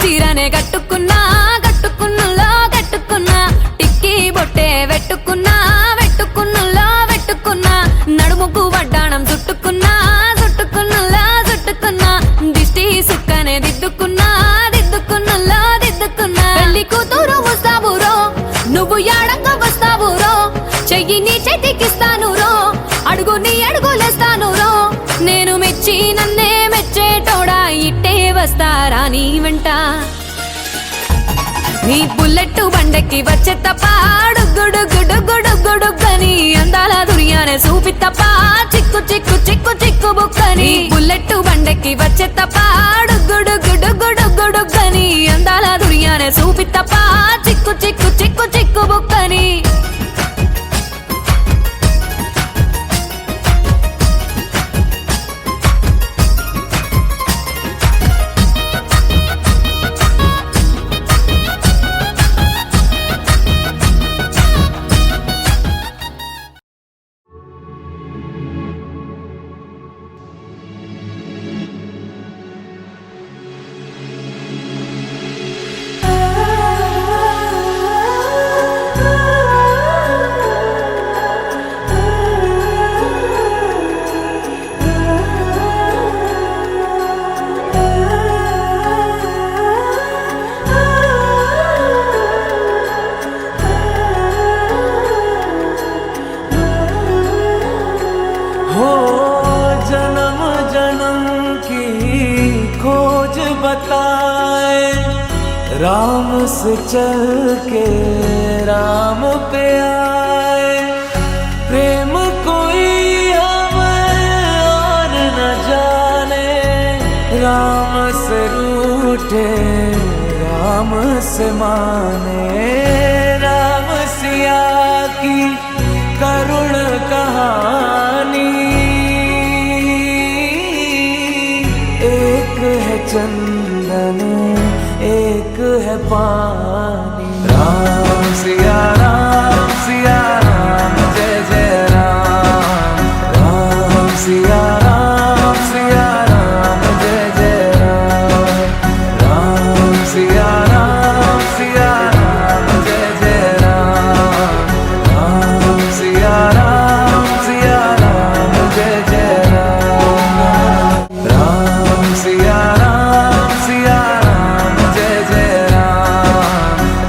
చీరనే కట్టుకున్నా కట్టుకున్నులో కట్టుకున్నా టిక్కీ బొట్టే వెట్టుకున్నా వెట్టుకున్నులో వెట్టుకున్నా నడుముకు వడ్డాణం చుట్టుకున్నా చుట్టుకున్నులో చుట్టుకున్నా దిష్టి సుక్కనే దిద్దుకున్నా దిద్దుకున్నులో దిద్దుకున్నా పెళ్లి కూతురు వస్తావురో నువ్వు యాడంగా వస్తావురో చెయ్యి నీ చేతికిస్తాను రో అడుగు నీ అడుగులేస్తాను రో నేను మెచ్చి నన్నే మెచ్చేటోడా ఇట్టే వస్తారా నీ వెంట నీ బుల్లెట్ బండకి వచ్చే తప్ప గుడుగుడుగుడుగుడుగుడుగని అందాల దుర్యానే చూపి తప్ప చిక్కు చిక్కు చిక్కు చిక్కు బుక్కని బుల్లెట్ బండకి వచ్చే తప్ప గుడుగుడుగుడుగుడుగని అందాల దుర్యానే చూపి తప్ప చిక్కు చిక్కు చిక్కు చిక్కు బుక్కని राम से चल के राम पे आए प्रेम कोई हमें और न जाने राम से रूठे राम से माने राम सिया की करुण कहानी एक है चंदन एक है पानी राम सिया राम जय जय राम राम सिया राम जय जय राम राम सिया राम जय जय राम राम सिया राम जय जय राम राम सिया राम जय जय राम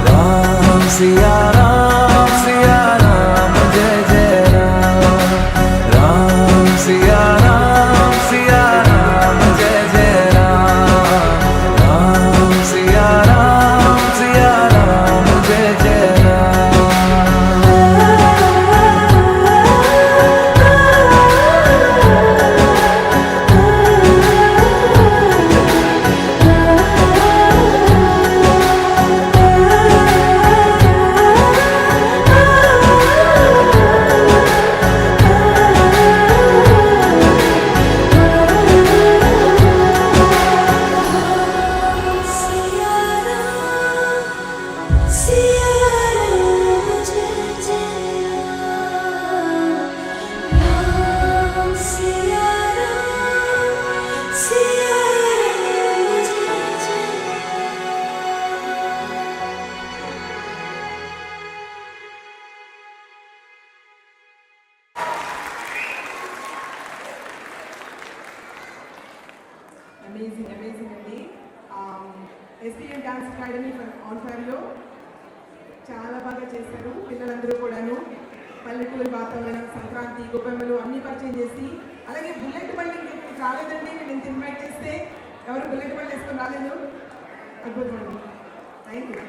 అమేజింగ్ అమేజింగ్ అండి. ఎస్పీఎం డాన్స్ అకాడమీ ఆన్ ఫైర్లో చాలా బాగా చేశారు పిల్లలందరూ కూడాను. పల్లెటూరు వాతావరణం, సంక్రాంతి, గొబ్బెమ్మలు అన్నీ పరిచయం చేసి, అలాగే బుల్లెట్ బండి ఇక్కడికి రాలేదండి. నేను ఇంత ఇన్వైట్ చేస్తే ఎవరు బుల్లెట్ బండి వేసుకొని రాలేదు. అద్భుతం అండి. Thank you.